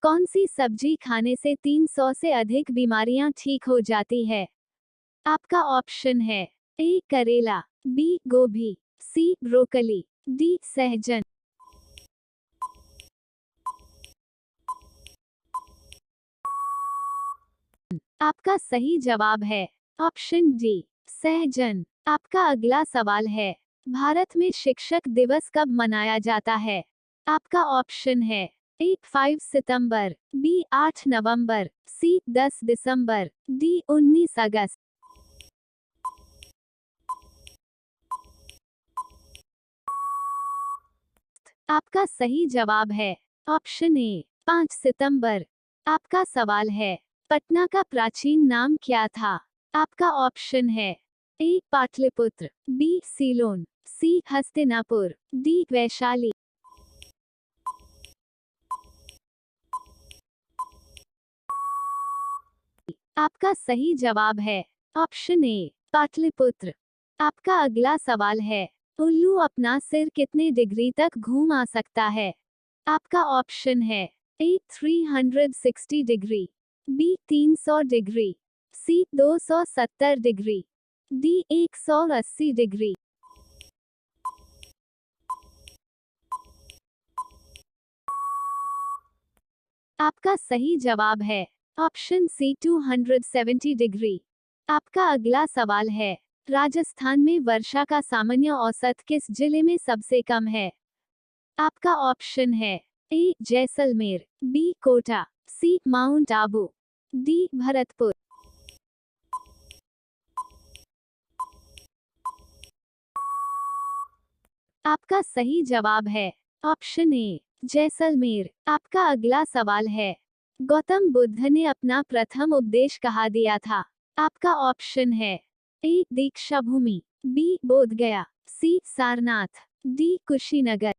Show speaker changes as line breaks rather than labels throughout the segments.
कौन सी सब्जी खाने से 300 से अधिक बीमारियां ठीक हो जाती है? आपका ऑप्शन है ए करेला, बी गोभी, सी ब्रोकली, डी सहजन। आपका सही जवाब है ऑप्शन डी सहजन। आपका अगला सवाल है, भारत में शिक्षक दिवस कब मनाया जाता है? आपका ऑप्शन है ए 5 सितंबर, बी 8 नवंबर, सी 10 दिसंबर, डी 19 अगस्त। आपका सही जवाब है ऑप्शन ए 5 सितंबर। आपका सवाल है, पटना का प्राचीन नाम क्या था? आपका ऑप्शन है ए पाटलिपुत्र, बी सीलोन, सी हस्तिनापुर, डी वैशाली। आपका सही जवाब है ऑप्शन ए पाटलिपुत्र। आपका अगला सवाल है, उल्लू अपना सिर कितने डिग्री तक घुमा सकता है? आपका ऑप्शन है ए 360 डिग्री, बी 300 डिग्री, सी 270 डिग्री, डी 180 डिग्री। आपका सही जवाब है ऑप्शन सी 270 डिग्री। आपका अगला सवाल है, राजस्थान में वर्षा का सामान्य औसत किस जिले में सबसे कम है? आपका ऑप्शन है ए जैसलमेर, बी कोटा, सी माउंट आबू, डी भरतपुर। आपका सही जवाब है ऑप्शन ए जैसलमेर। आपका अगला सवाल है, गौतम बुद्ध ने अपना प्रथम उपदेश कहाँ दिया था? आपका ऑप्शन है ए दीक्षा भूमि, बी बोध गया, सी सारनाथ, डी कुशीनगर।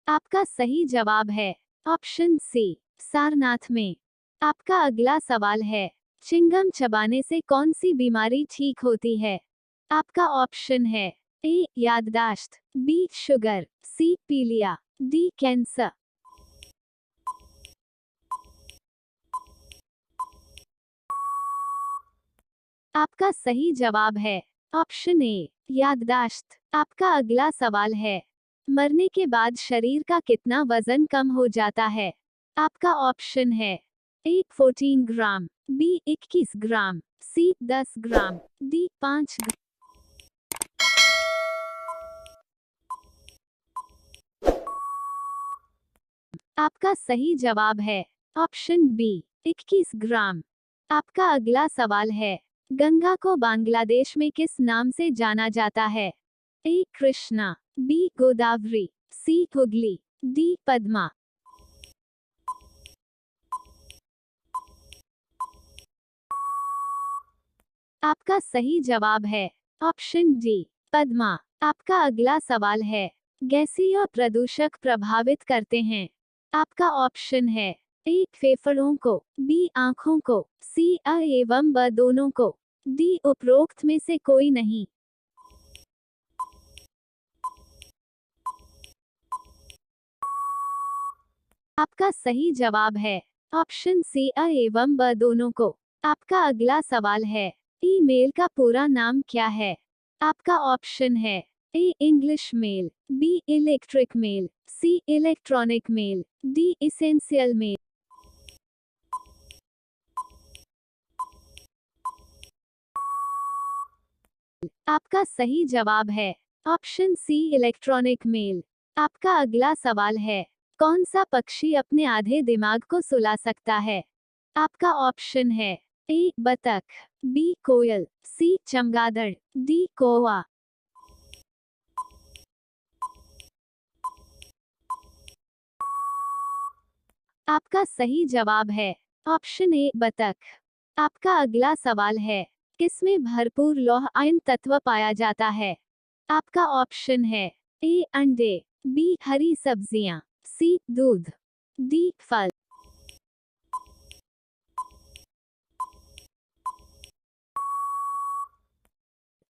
आपका सही जवाब है ऑप्शन सी सारनाथ में। आपका अगला सवाल है, चिंगम चबाने से कौन सी बीमारी ठीक होती है? आपका ऑप्शन है ए याददाश्त, बी शुगर, सी पीलिया, डी कैंसर। आपका सही जवाब है ऑप्शन ए याददाश्त। आपका अगला सवाल है, मरने के बाद शरीर का कितना वजन कम हो जाता है? आपका ऑप्शन है ए 14 ग्राम, बी 21 ग्राम, सी 10 ग्राम, डी 5 ग्राम। आपका सही जवाब है ऑप्शन बी 21 ग्राम। आपका अगला सवाल है, गंगा को बांग्लादेश में किस नाम से जाना जाता है? ए कृष्णा, बी गोदावरी, सी हुगली, डी पद्मा। आपका सही जवाब है ऑप्शन डी पद्मा। आपका अगला सवाल है, गैसीय प्रदूषक प्रभावित करते हैं? आपका ऑप्शन है ए फेफड़ों को, बी आंखों को, सी अ एवं ब दोनों को, डी उपरोक्त में से कोई नहीं। आपका सही जवाब है ऑप्शन सी अ एवं ब दोनों को। आपका अगला सवाल है, ईमेल का पूरा नाम क्या है? आपका ऑप्शन है A English mail, B electric mail, C electronic mail, D essential mail. आपका सही जवाब है ऑप्शन सी इलेक्ट्रॉनिक मेल। आपका अगला सवाल है, कौन सा पक्षी अपने आधे दिमाग को सुला सकता है? आपका ऑप्शन है ए बतख, बी कोयल, सी चमगादड़, डी कौवा। आपका सही जवाब है ऑप्शन ए बतख। आपका अगला सवाल है, किसमें भरपूर लौह आयन तत्व पाया जाता है? आपका ऑप्शन है ए अंडे, बी हरी सब्जियां, सी दूध, डी फल।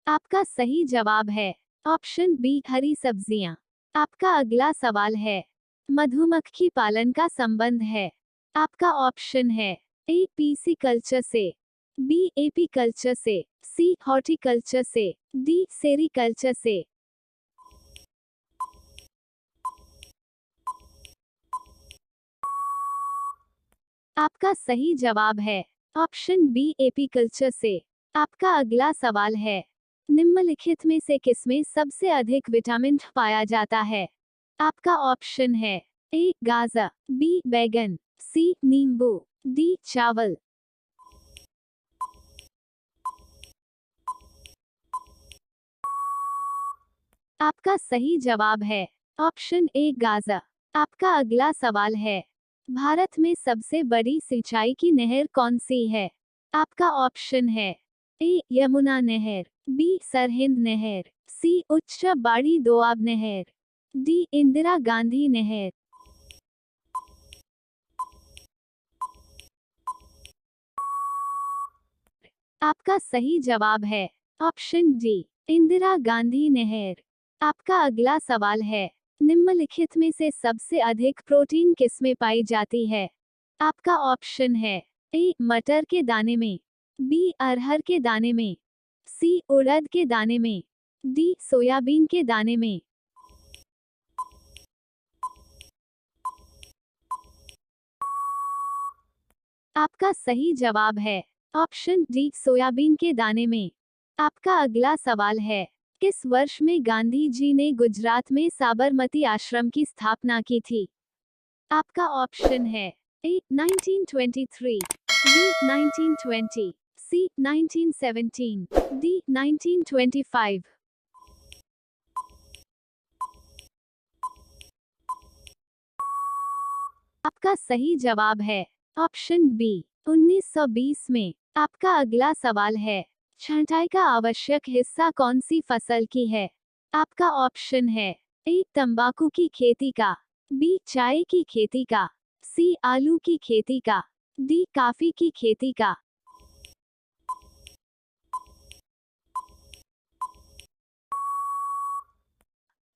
आपका सही जवाब है ऑप्शन बी हरी सब्जियां। आपका अगला सवाल है, मधुमक्खी पालन का संबंध है। आपका ऑप्शन है ए पीसी कल्चर से, बी एपी कल्चर से, सी हॉर्टिकल्चर से, डी सेरीकल्चर से। आपका सही जवाब है ऑप्शन बी एपीकल्चर से। आपका अगला सवाल है, निम्नलिखित में से किसमें सबसे अधिक विटामिन पाया जाता है। आपका ऑप्शन है ए गाजर, बी बैगन, सी नींबू, डी चावल। आपका सही जवाब है ऑप्शन ए गाजर। आपका अगला सवाल है, भारत में सबसे बड़ी सिंचाई की नहर कौन सी है। आपका ऑप्शन है ए यमुना नहर, बी सरहिंद नहर, सी उच्च बाड़ी दोआब नहर, डी इंदिरा गांधी नहर। आपका सही जवाब है ऑप्शन डी इंदिरा गांधी नहर। आपका अगला सवाल है, निम्नलिखित में से सबसे अधिक प्रोटीन किसमें पाई जाती है। आपका ऑप्शन है ए मटर के दाने में, बी अरहर के दाने में, सी उड़द के दाने में, डी सोयाबीन के दाने में। आपका सही जवाब है ऑप्शन डी सोयाबीन के दाने में। आपका अगला सवाल है, किस वर्ष में गांधी जी ने गुजरात में साबरमती आश्रम की स्थापना की थी। आपका ऑप्शन है ए 1923, बी 1920, सी 1917, डी 1925। आपका सही जवाब है ऑप्शन बी 1920 में। आपका अगला सवाल है, छंटाई का आवश्यक हिस्सा कौन सी फसल की है। आपका ऑप्शन है ए तंबाकू की खेती का, बी चाय की खेती का, सी आलू की खेती का, डी कॉफी की खेती का।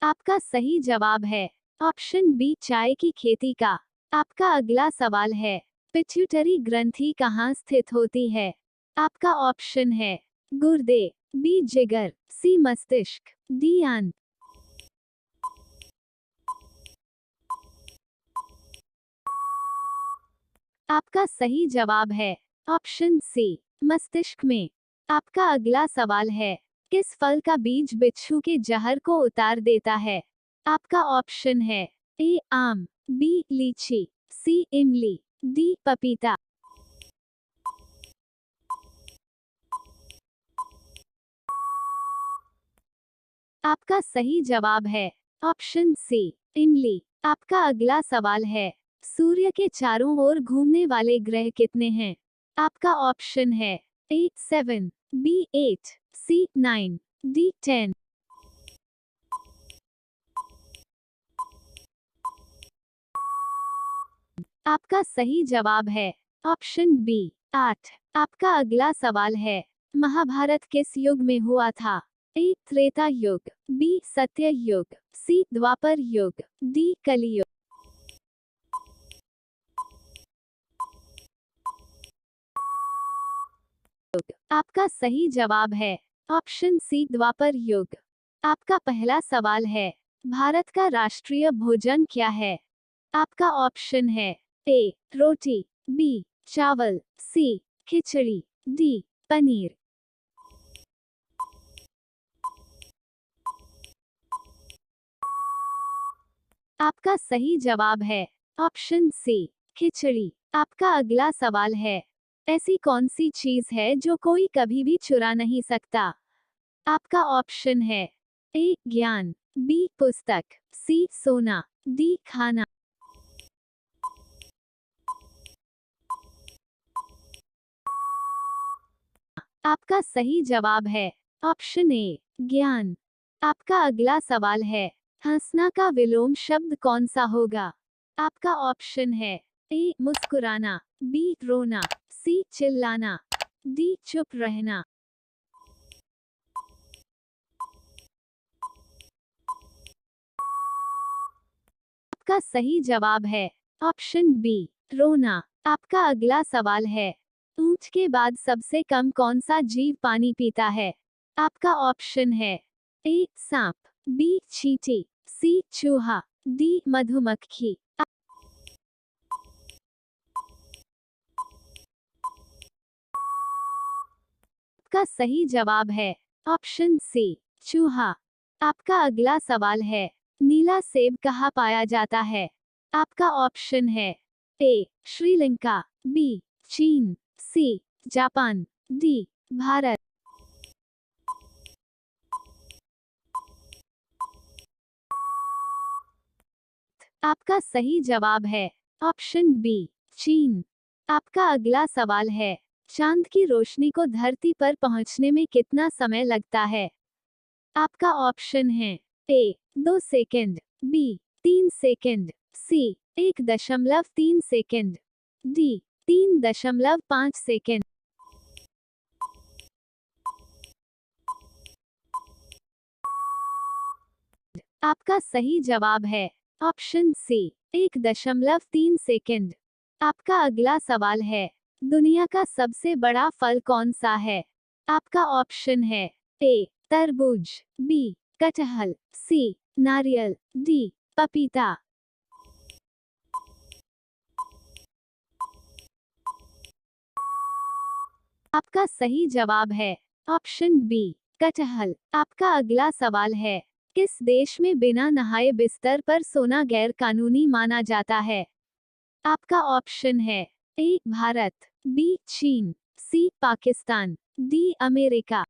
आपका सही जवाब है ऑप्शन बी चाय की खेती का। आपका अगला सवाल है, पिट्यूटरी ग्रंथि कहाँ स्थित होती है। आपका ऑप्शन है गुर्दे, बी जिगर, सी मस्तिष्क, डी आंत। आपका सही जवाब है ऑप्शन सी मस्तिष्क में। आपका अगला सवाल है, किस फल का बीज बिच्छू के जहर को उतार देता है। आपका ऑप्शन है ए आम, बी लीची, सी इमली, डी पपीता। आपका सही जवाब है ऑप्शन सी इमली। आपका अगला सवाल है, सूर्य के चारों ओर घूमने वाले ग्रह कितने हैं। आपका ऑप्शन है ए 7, बी 8, सी 9, डी 10। आपका सही जवाब है ऑप्शन बी 8। आपका अगला सवाल है, महाभारत किस युग में हुआ था। ए त्रेता युग, बी सत्य युग, सी द्वापर युग, डी कलियुग। आपका सही जवाब है ऑप्शन सी द्वापर युग। आपका पहला सवाल है, भारत का राष्ट्रीय भोजन क्या है। आपका ऑप्शन है ए रोटी, बी चावल, सी खिचड़ी, डी पनीर। आपका सही जवाब है ऑप्शन सी खिचड़ी। आपका अगला सवाल है, ऐसी कौन सी चीज है जो कोई कभी भी चुरा नहीं सकता। आपका ऑप्शन है ए ज्ञान, बी पुस्तक, सी सोना, डी खाना। आपका सही जवाब है ऑप्शन ए ज्ञान। आपका अगला सवाल है, हंसना का विलोम शब्द कौन सा होगा। आपका ऑप्शन है ए मुस्कुराना, बी रोना, सी चिल्लाना, डी चुप रहना। आपका सही जवाब है ऑप्शन बी रोना। आपका अगला सवाल है, ऊंट के बाद सबसे कम कौन सा जीव पानी पीता है? आपका ऑप्शन है ए सांप, बी चींटी, सी चूहा, डी मधुमक्खी। आपका सही जवाब है ऑप्शन सी चूहा। आपका अगला सवाल है, नीला सेब कहाँ पाया जाता है? आपका ऑप्शन है ए श्रीलंका, बी चीन, सी जापान, डी भारत। आपका सही जवाब है ऑप्शन बी चीन। आपका अगला सवाल है, चांद की रोशनी को धरती पर पहुंचने में कितना समय लगता है? आपका ऑप्शन है ए 2 सेकंड, बी 3 सेकंड, सी 1.3 सेकंड, डी 3.5 सेकंड। आपका सही जवाब है ऑप्शन सी 1.3 सेकंड। आपका अगला सवाल है, दुनिया का सबसे बड़ा फल कौन सा है? आपका ऑप्शन है ए तरबूज, बी कटहल, सी नारियल, डी पपीता। आपका सही जवाब है ऑप्शन बी कटहल। आपका अगला सवाल है, किस देश में बिना नहाए बिस्तर पर सोना गैर कानूनी माना जाता है? आपका ऑप्शन है ए भारत, बी चीन, सी पाकिस्तान, डी अमेरिका।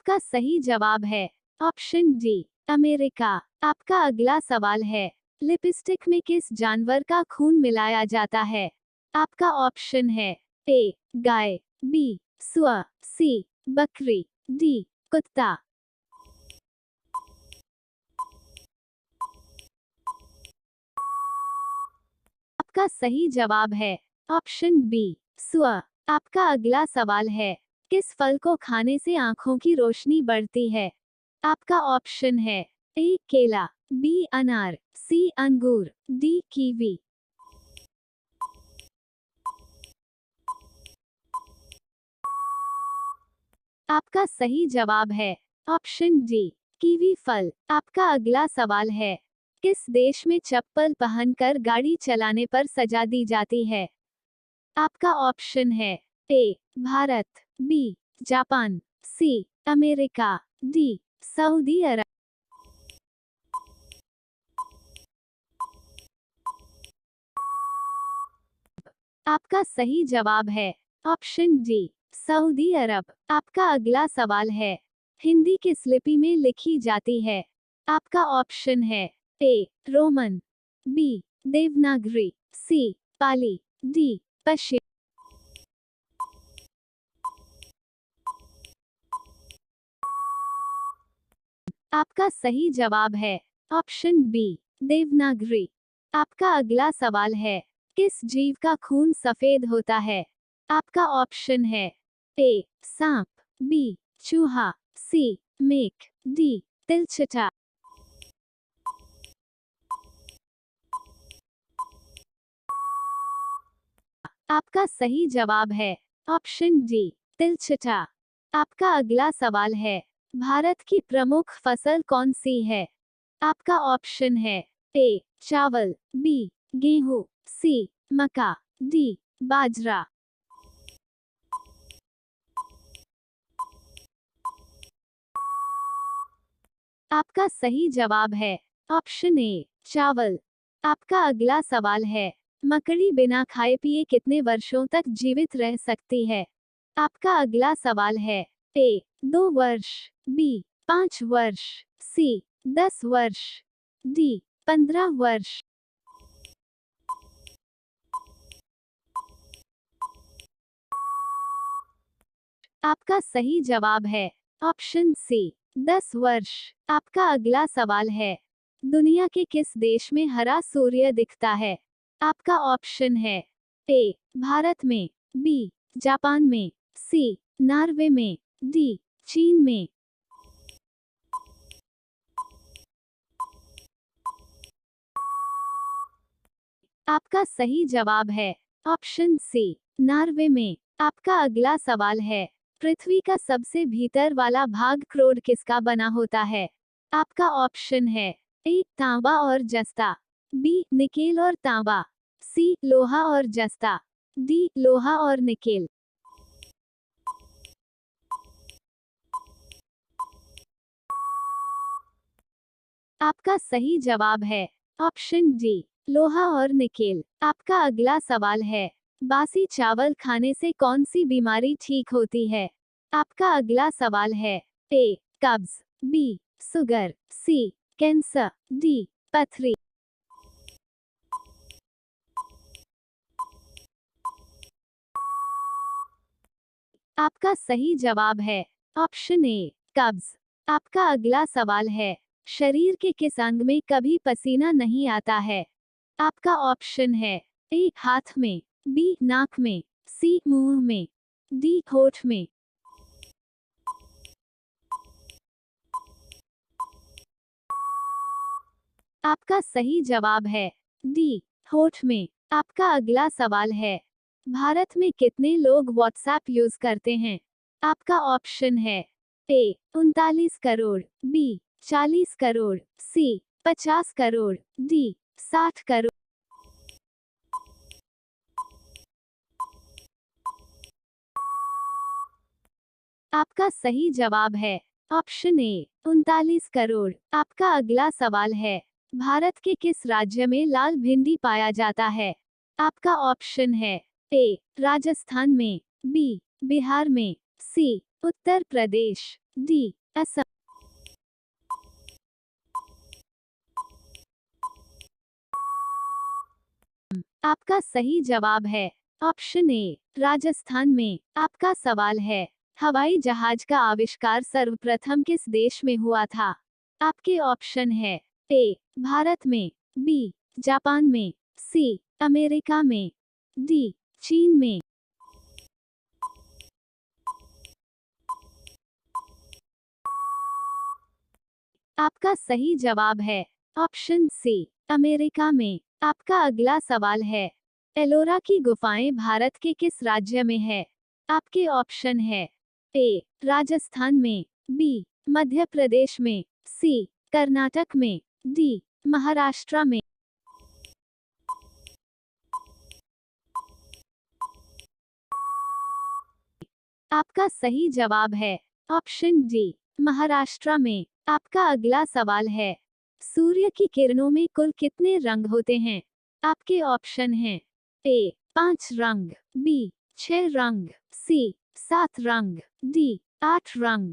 आपका सही जवाब है ऑप्शन डी अमेरिका। आपका अगला सवाल है, लिपस्टिक में किस जानवर का खून मिलाया जाता है? आपका ऑप्शन है ए गाय, बी सुअर, सी बकरी, डी कुत्ता। आपका सही जवाब है ऑप्शन बी सुअर। आपका अगला सवाल है, किस फल को खाने से आंखों की रोशनी बढ़ती है? आपका ऑप्शन है ए केला, बी अनार, सी अंगूर, डी कीवी। आपका सही जवाब है ऑप्शन डी कीवी फल। आपका अगला सवाल है, किस देश में चप्पल पहनकर गाड़ी चलाने पर सजा दी जाती है? आपका ऑप्शन है A Bharat, B Japan, C America, D Saudi Arab. आपका सही जवाब है ऑप्शन डी सऊदी अरब। आपका अगला सवाल है, हिंदी किस लिपि में लिखी जाती है? आपका ऑप्शन है ए रोमन, बी देवनागरी, सी पाली, डी पश्चिम। आपका सही जवाब है ऑप्शन बी देवनागरी। आपका अगला सवाल है, किस जीव का खून सफेद होता है? आपका ऑप्शन है ए सांप, बी चूहा, सी मेक, डी तिलचटा। आपका सही जवाब है ऑप्शन डी तिलचटा। आपका अगला सवाल है, भारत की प्रमुख फसल कौन सी है? आपका ऑप्शन है ए चावल, बी गेहूं, सी मक्का, डी बाजरा। आपका सही जवाब है ऑप्शन ए चावल। आपका अगला सवाल है, मकड़ी बिना खाए पिए कितने वर्षों तक जीवित रह सकती है? आपका अगला सवाल है ए 2 वर्ष, बी 5 वर्ष, सी 10 वर्ष, डी 15 वर्ष। आपका सही जवाब है ऑप्शन सी 10 वर्ष। आपका अगला सवाल है, दुनिया के किस देश में हरा सूर्य दिखता है? आपका ऑप्शन है ए भारत में, बी जापान में, सी नॉर्वे में, डी चीन में। आपका सही जवाब है ऑप्शन सी, नॉर्वे में। आपका अगला सवाल है, पृथ्वी का सबसे भीतर वाला भाग क्रोड किसका बना होता है? आपका ऑप्शन है ए, तांबा और जस्ता, बी, निकेल और तांबा, सी, लोहा और जस्ता, डी, लोहा और निकेल। आपका सही जवाब है ऑप्शन डी, लोहा और निकेल। आपका अगला सवाल है, बासी चावल खाने से कौन सी बीमारी ठीक होती है? आपका अगला सवाल है, ए, कब्ज, बी, शुगर, सी, कैंसर, डी, पथरी। आपका सही जवाब है ऑप्शन ए, कब्ज। आपका अगला सवाल है, शरीर के किस अंग में कभी पसीना नहीं आता है? आपका ऑप्शन है ए, हाथ में, बी, नाक में, सी, मुंह में, डी, होठ में। आपका सही जवाब है डी, होठ में। आपका अगला सवाल है, भारत में कितने लोग व्हाट्सएप यूज करते हैं? आपका ऑप्शन है ए, 39 करोड़, बी, 40 करोड़, सी, 50 करोड़, डी, 60 करोड़। आपका सही जवाब है ऑप्शन ए, 39 करोड़। आपका अगला सवाल है, भारत के किस राज्य में लाल भिंडी पाया जाता है? आपका ऑप्शन है ए, राजस्थान में, बी, बिहार में, सी, उत्तर प्रदेश, डी, असम। आपका सही जवाब है ऑप्शन ए, राजस्थान में। आपका सवाल है, हवाई जहाज का आविष्कार सर्वप्रथम किस देश में हुआ था? आपके ऑप्शन है ए, भारत में, बी, जापान में, सी, अमेरिका में, डी, चीन में। आपका सही जवाब है ऑप्शन सी, अमेरिका में। आपका अगला सवाल है, एलोरा की गुफाएं भारत के किस राज्य में है? आपके ऑप्शन है ए, राजस्थान में, बी, मध्य प्रदेश में, सी, कर्नाटक में, डी, महाराष्ट्र में। आपका सही जवाब है ऑप्शन डी, महाराष्ट्र में। आपका अगला सवाल है, सूर्य की किरणों में कुल कितने रंग होते हैं? आपके ऑप्शन हैं ए, 5 रंग, बी, 6 रंग, सी, 7 रंग, डी, 8 रंग।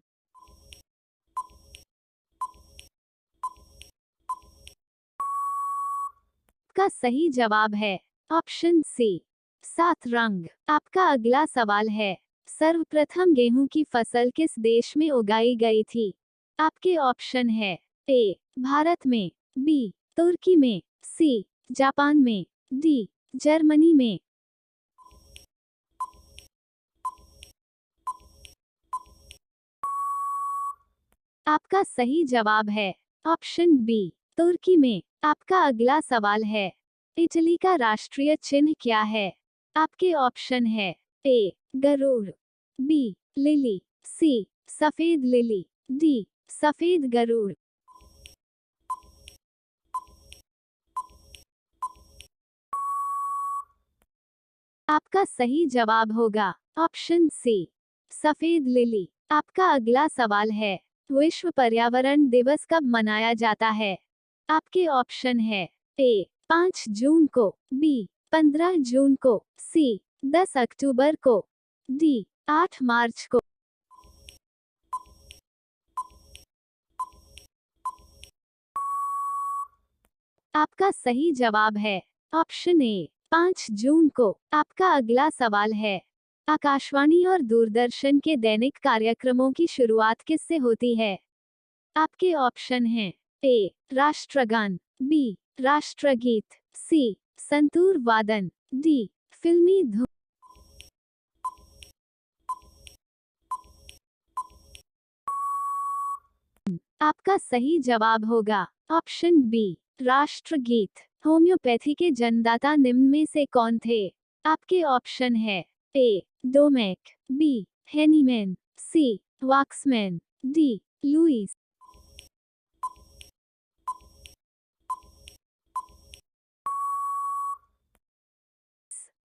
आपका सही जवाब है ऑप्शन सी, 7 रंग। आपका अगला सवाल है, सर्वप्रथम गेहूं की फसल किस देश में उगाई गई थी? आपके ऑप्शन है ए, भारत में, बी, तुर्की में, सी, जापान में, डी, जर्मनी में। आपका सही जवाब है ऑप्शन बी, तुर्की में। आपका अगला सवाल है, इटली का राष्ट्रीय चिन्ह क्या है? आपके ऑप्शन है ए, गरुड़, बी, लिली, सी, सफेद लिली, डी, सफेद गरुड़। आपका सही जवाब होगा ऑप्शन सी, सफेद लिली। आपका अगला सवाल है, विश्व पर्यावरण दिवस कब मनाया जाता है? आपके ऑप्शन है ए, 5 जून को, बी, 15 जून को, सी, 10 अक्टूबर को, डी, 8 मार्च को। आपका सही जवाब है ऑप्शन ए, 5 जून को। आपका अगला सवाल है, आकाशवाणी और दूरदर्शन के दैनिक कार्यक्रमों की शुरुआत किससे होती है? आपके ऑप्शन हैं ए, राष्ट्रगान, बी, राष्ट्रगीत, सी, संतूर वादन, डी, फिल्मी धुन। आपका सही जवाब होगा ऑप्शन बी, राष्ट्रगीत। होम्योपैथी के जन्मदाता निम्न में से कौन थे? आपके ऑप्शन है ए, डोमेक, बी, हेनीमैन, सी, वाक्समैन, डी, लुईस।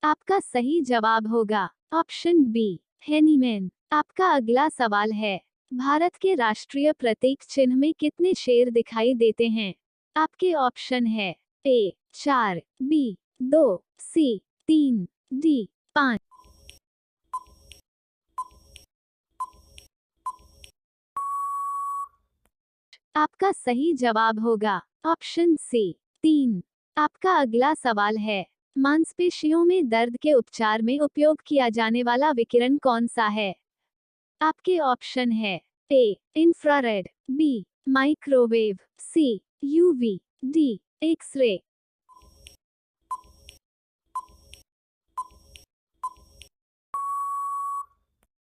आपका सही जवाब होगा ऑप्शन बी, हेनीमैन। आपका अगला सवाल है, भारत के राष्ट्रीय प्रतीक चिन्ह में कितने शेर दिखाई देते हैं? आपके ऑप्शन है ए, 4, बी, 2, सी, 3, डी, 5। आपका सही जवाब होगा ऑप्शन सी, 3। आपका अगला सवाल है, मांसपेशियों में दर्द के उपचार में उपयोग किया जाने वाला विकिरण कौन सा है? आपके ऑप्शन है ए, इंफ्रारेड, बी, माइक्रोवेव, सी, यूवी, डी, एक्सरे।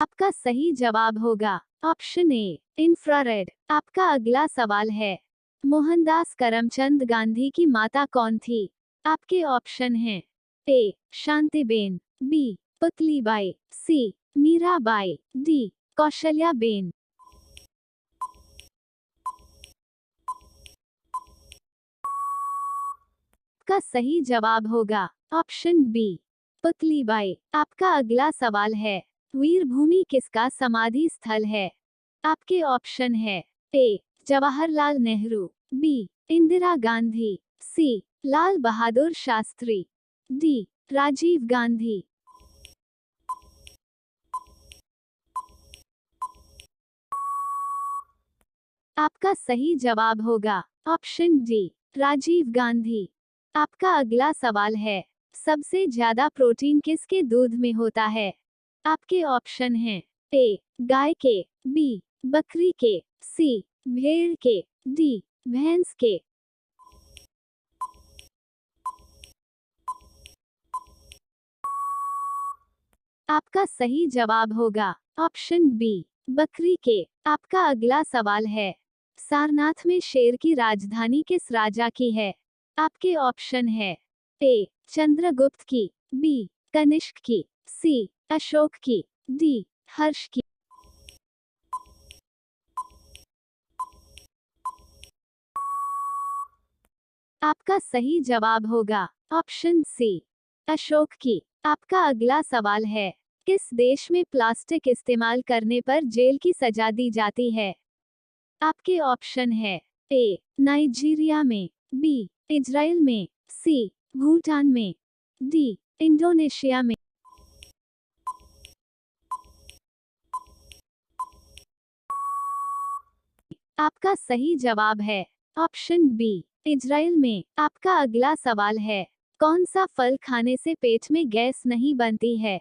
आपका सही जवाब होगा ऑप्शन ए, इंफ्रारेड। आपका अगला सवाल है, मोहनदास करमचंद गांधी की माता कौन थी? आपके ऑप्शन हैं ए, शांतिबेन, बी, पुतलीबाई, सी, मीराबाई, डी, कौशल्याबेन। आपका सही जवाब होगा ऑप्शन बी, पुतलीबाई। आपका अगला सवाल है, वीरभूमि किसका समाधि स्थल है? आपके ऑप्शन है ए, जवाहरलाल नेहरू, बी, इंदिरा गांधी, सी, लाल बहादुर शास्त्री, डी, राजीव गांधी। आपका सही जवाब होगा ऑप्शन डी, राजीव गांधी। आपका अगला सवाल है, सबसे ज्यादा प्रोटीन किसके दूध में होता है? आपके ऑप्शन हैं ए, गाय के, बी, बकरी के, सी, भेड़ के, डी, भैंस के। आपका सही जवाब होगा ऑप्शन बी, बकरी के। आपका अगला सवाल है, सारनाथ में शेर की राजधानी किस राजा की है? आपके ऑप्शन है ए, चंद्रगुप्त की, बी, कनिष्क की, सी, अशोक की, डी, हर्ष की। आपका सही जवाब होगा ऑप्शन सी, अशोक की। आपका अगला सवाल है, किस देश में प्लास्टिक इस्तेमाल करने पर जेल की सजा दी जाती है? आपके ऑप्शन है ए, नाइजीरिया में, बी, इजराइल में, सी, भूटान में, डी, इंडोनेशिया में। आपका सही जवाब है ऑप्शन बी, इजराइल में। आपका अगला सवाल है, कौन सा फल खाने से पेट में गैस नहीं बनती है?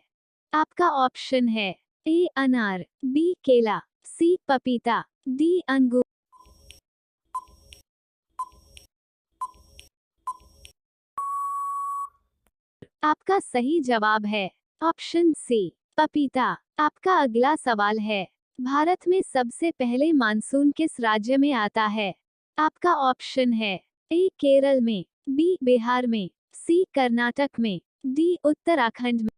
आपका ऑप्शन है ए, अनार, बी, केला, सी, पपीता, डी, अंगूर। आपका सही जवाब है ऑप्शन सी, पपीता। आपका अगला सवाल है, भारत में सबसे पहले मानसून किस राज्य में आता है? आपका ऑप्शन है ए, केरल में, बी, बिहार में, सी, कर्नाटक में, डी, उत्तराखंड में।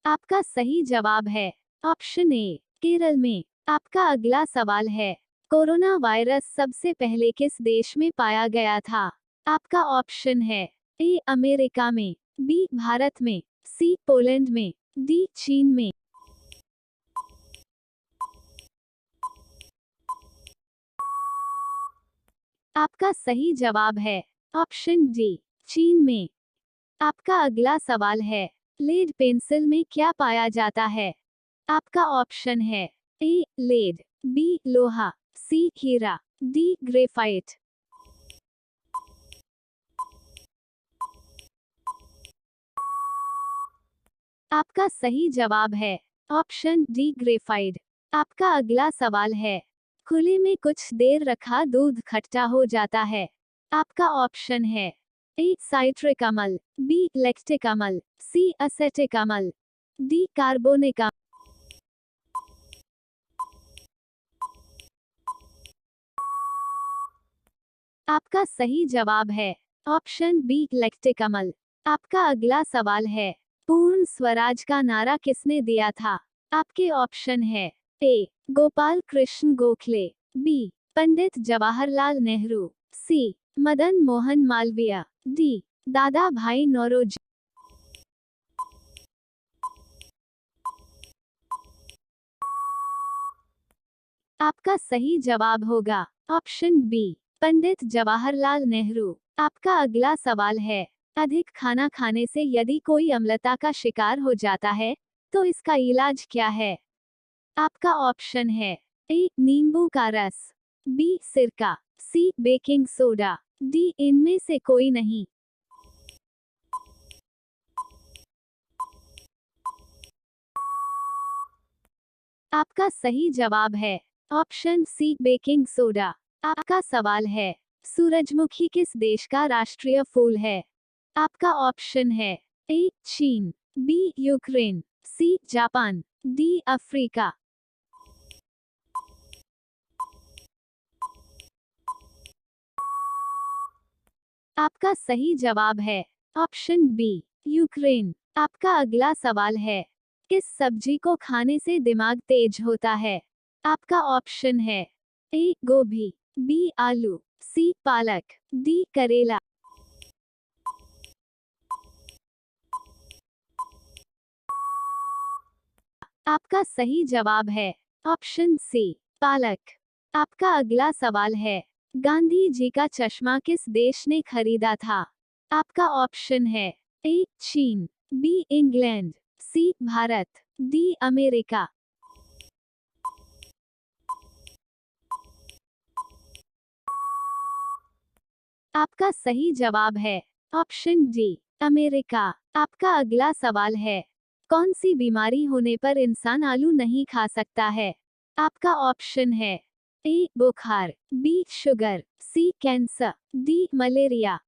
आपका सही जवाब है ऑप्शन ए, केरल में। आपका अगला सवाल है, कोरोना वायरस सबसे पहले किस देश में पाया गया था? आपका ऑप्शन है ए, अमेरिका में, बी, भारत में, सी, पोलैंड में, डी, चीन में। आपका सही जवाब है ऑप्शन डी, चीन में। आपका अगला सवाल है, लेड पेंसिल में क्या पाया जाता है? आपका ऑप्शन है ए, लेड, बी, लोहा, सी, हीरा, डी, ग्रेफाइट। आपका सही जवाब है ऑप्शन डी, ग्रेफाइट। आपका अगला सवाल है, खुले में कुछ देर रखा दूध खट्टा हो जाता है। आपका ऑप्शन है ए, साइट्रिक अम्ल, बी, लैक्टिक अम्ल, सी, असेटिक अम्ल, डी कार्बोनिक अम्ल। आपका सही जवाब है ऑप्शन बी लैक्टिक अम्ल। आपका अगला सवाल है पूर्ण स्वराज का नारा किसने दिया था? आपके ऑप्शन है ए गोपाल कृष्ण गोखले, बी पंडित जवाहरलाल नेहरू, सी मदन मोहन मालवीय, डी दादा भाई नौरोजी। आपका सही जवाब होगा ऑप्शन बी पंडित जवाहरलाल नेहरू। आपका अगला सवाल है अधिक खाना खाने से यदि कोई अम्लता का शिकार हो जाता है तो इसका इलाज क्या है? आपका ऑप्शन है ए नींबू का रस, बी सिरका, सी बेकिंग सोडा, डी इनमें से कोई नहीं। आपका सही जवाब है ऑप्शन सी बेकिंग सोडा। आपका सवाल है सूरजमुखी किस देश का राष्ट्रीय फूल है? आपका ऑप्शन है ए चीन, B Ukraine, C Japan, D Africa. आपका सही जवाब है ऑप्शन बी यूक्रेन। आपका अगला सवाल है किस सब्जी को खाने से दिमाग तेज होता है? आपका ऑप्शन है ए गोभी, बी आलू, सी पालक, डी करेला। आपका सही जवाब है ऑप्शन सी पालक। आपका अगला सवाल है गांधी जी का चश्मा किस देश ने खरीदा था? आपका ऑप्शन है ए चीन, बी इंग्लैंड, सी भारत, डी अमेरिका। आपका सही जवाब है ऑप्शन डी अमेरिका। आपका अगला सवाल है कौन सी बीमारी होने पर इंसान आलू नहीं खा सकता है? आपका ऑप्शन है ए बुखार, बी शुगर, सी कैंसर, डी मलेरिया।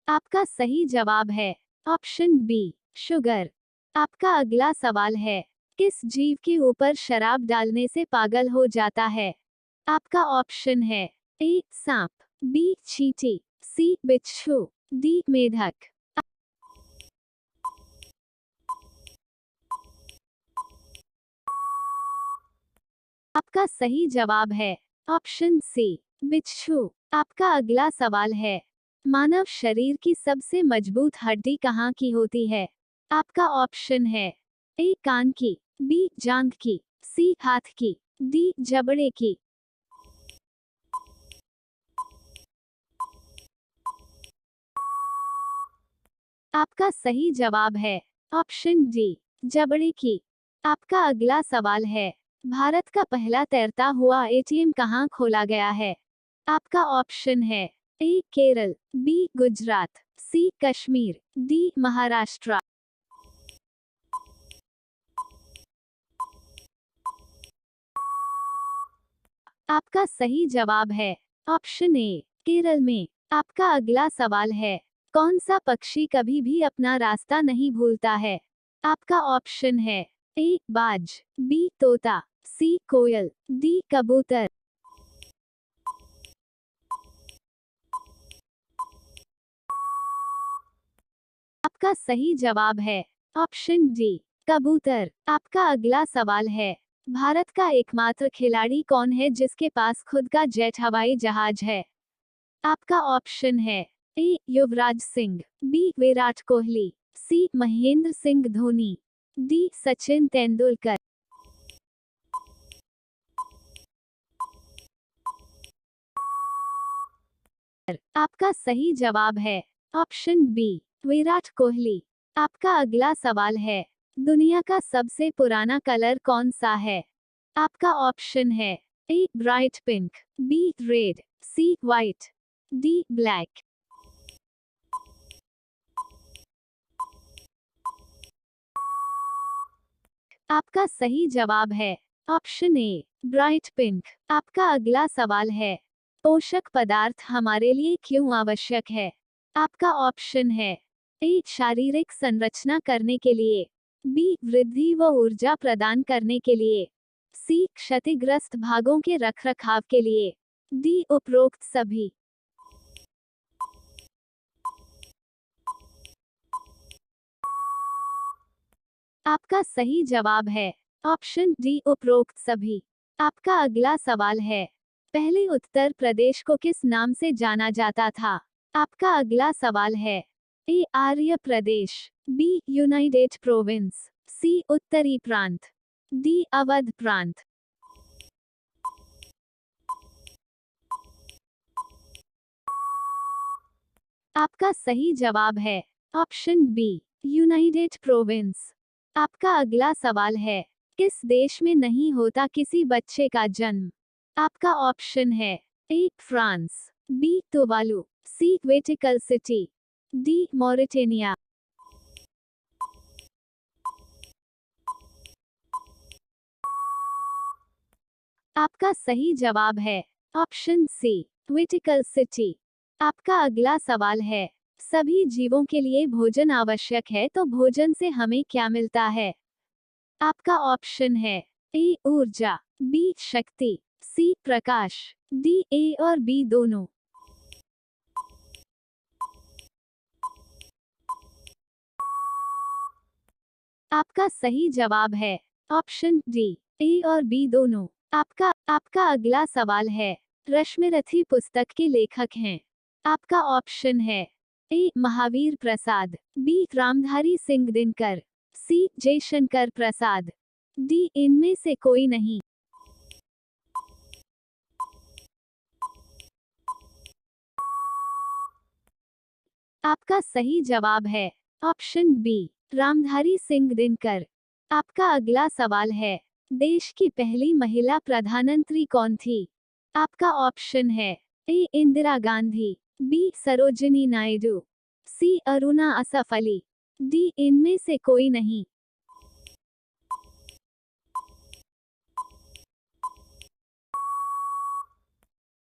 आपका सही जवाब है ऑप्शन बी शुगर। आपका अगला सवाल है किस जीव के ऊपर शराब डालने से पागल हो जाता है? आपका ऑप्शन है ए सांप, बी चींटी, सी बिच्छू, डी मेढक। आपका सही जवाब है ऑप्शन सी बिच्छू। आपका अगला सवाल है मानव शरीर की सबसे मजबूत हड्डी कहाँ की होती है? आपका ऑप्शन है ए कान की, बी जांघ की, सी हाथ की, डी जबड़े की। आपका सही जवाब है ऑप्शन डी जबड़े की। आपका अगला सवाल है भारत का पहला तैरता हुआ एटीएम कहाँ खोला गया है? आपका ऑप्शन है ए केरल, बी गुजरात, सी कश्मीर, डी महाराष्ट्र। आपका सही जवाब है ऑप्शन ए केरल में। आपका अगला सवाल है कौन सा पक्षी कभी भी अपना रास्ता नहीं भूलता है? आपका ऑप्शन है ए बाज, बी तोता, सी कोयल, डी कबूतर। आपका सही जवाब है ऑप्शन डी कबूतर। आपका अगला सवाल है भारत का एकमात्र खिलाड़ी कौन है जिसके पास खुद का जेट हवाई जहाज है? आपका ऑप्शन है ए युवराज सिंह, बी विराट कोहली, सी महेंद्र सिंह धोनी, डी सचिन तेंदुलकर। आपका सही जवाब है ऑप्शन बी विराट कोहली। आपका अगला सवाल है दुनिया का सबसे पुराना कलर कौन सा है? आपका ऑप्शन है A bright pink, B red, C white, D black. आपका सही जवाब है ऑप्शन ए ब्राइट पिंक। आपका अगला सवाल है पोषक पदार्थ हमारे लिए क्यों आवश्यक है? आपका ऑप्शन है ए शारीरिक संरचना करने के लिए, बी वृद्धि व ऊर्जा प्रदान करने के लिए, सी क्षतिग्रस्त भागों के रखरखाव के लिए, डी उपरोक्त सभी। आपका सही जवाब है ऑप्शन डी उपरोक्त सभी। आपका अगला सवाल है, पहले उत्तर प्रदेश को किस नाम से जाना जाता था? आपका अगला सवाल है, ए आर्य प्रदेश, बी यूनाइटेड प्रोविंस, सी उत्तरी प्रांत, डी अवध प्रांत। आपका सही जवाब है ऑप्शन बी यूनाइटेड प्रोविंस। आपका अगला सवाल है, किस देश में नहीं होता किसी बच्चे का जन्म? आपका ऑप्शन है A France, B Tuvalu, C Vatican City, D Mauritania. आपका सही जवाब है ऑप्शन सी वेटिकन सिटी। आपका अगला सवाल है, सभी जीवों के लिए भोजन आवश्यक है तो भोजन से हमें क्या मिलता है? आपका ऑप्शन है ए ऊर्जा, बी शक्ति, सी प्रकाश, डी ए और बी दोनों। आपका सही जवाब है ऑप्शन डी ए और बी दोनों। आपका अगला सवाल है, रश्मिरथी पुस्तक के लेखक हैं? आपका ऑप्शन है ए महावीर प्रसाद, बी रामधारी सिंह दिनकर, सी जयशंकर प्रसाद, डी इनमें से कोई नहीं। आपका सही जवाब है ऑप्शन बी रामधारी सिंह दिनकर। आपका अगला सवाल है, देश की पहली महिला प्रधानमंत्री कौन थी? आपका ऑप्शन है ए इंदिरा गांधी, बी सरोजिनी नायडू, सी अरुणा असफ अली, डी इनमें से कोई नहीं।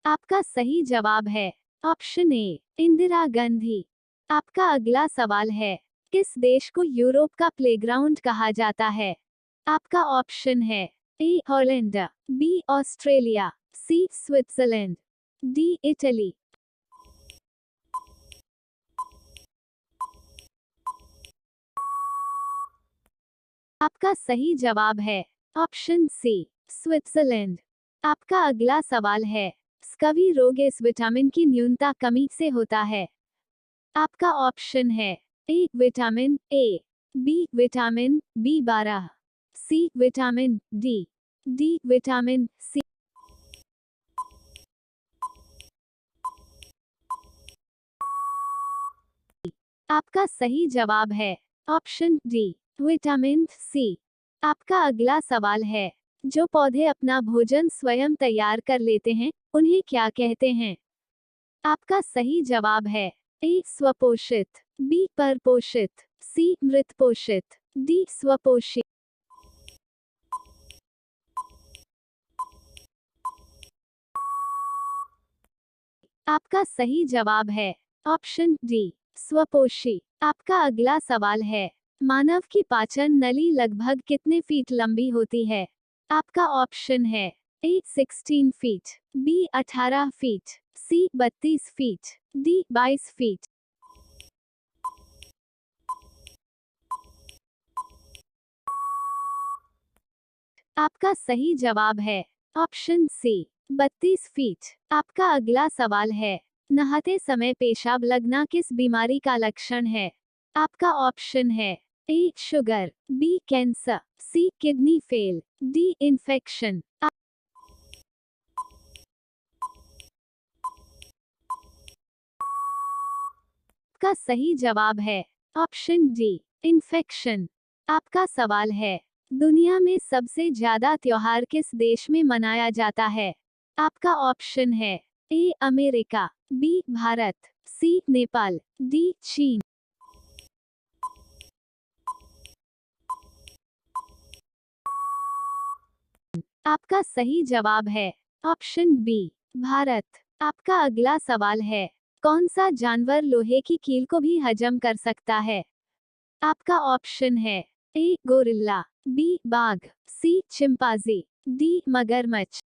आपका सही जवाब है ऑप्शन ए इंदिरा गांधी। आपका अगला सवाल है, किस देश को यूरोप का प्लेग्राउंड कहा जाता है? आपका ऑप्शन है ए हॉलैंड, बी ऑस्ट्रेलिया, सी स्विट्जरलैंड, डी इटली। आपका सही जवाब है ऑप्शन सी स्विट्जरलैंड। आपका अगला सवाल है, स्कवी रोग इस विटामिन की न्यूनता कमी से होता है? आपका ऑप्शन है A vitamin A, B vitamin बी12, C vitamin D vitamin C. आपका सही जवाब है ऑप्शन डी विटामिन सी। आपका अगला सवाल है, जो पौधे अपना भोजन स्वयं तैयार कर लेते हैं उन्हें क्या कहते हैं? आपका सही जवाब है ए स्वपोषित, बी परपोषित, सी मृत पोषित, डी स्वपोषी। आपका सही जवाब है ऑप्शन डी स्वपोषी। आपका अगला सवाल है, मानव की पाचन नली लगभग कितने फीट लंबी होती है? आपका ऑप्शन है ए 16 फीट, बी 18 फीट, सी 32 फीट, डी 22 फीट। आपका सही जवाब है ऑप्शन सी 32 फीट। आपका अगला सवाल है, नहाते समय पेशाब लगना किस बीमारी का लक्षण है? आपका ऑप्शन है A sugar, B cancer, C kidney fail, D infection. आपका सही जवाब है ऑप्शन डी इन्फेक्शन। आपका सवाल है, दुनिया में सबसे ज्यादा त्योहार किस देश में मनाया जाता है? आपका ऑप्शन है A America, B Bharat, C Nepal, D चीन। आपका सही जवाब है ऑप्शन बी भारत। आपका अगला सवाल है, कौन सा जानवर लोहे की कील को भी हजम कर सकता है? आपका ऑप्शन है, ए गोरिल्ला, बी बाघ, सी चिंपांजी, डी मगरमच्छ।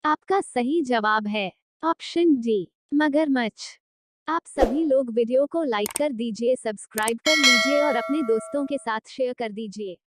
आपका सही जवाब है ऑप्शन डी मगरमच्छ। आप सभी लोग वीडियो को लाइक कर दीजिए, सब्सक्राइब कर लीजिए और अपने दोस्तों के साथ शेयर कर दीजिए।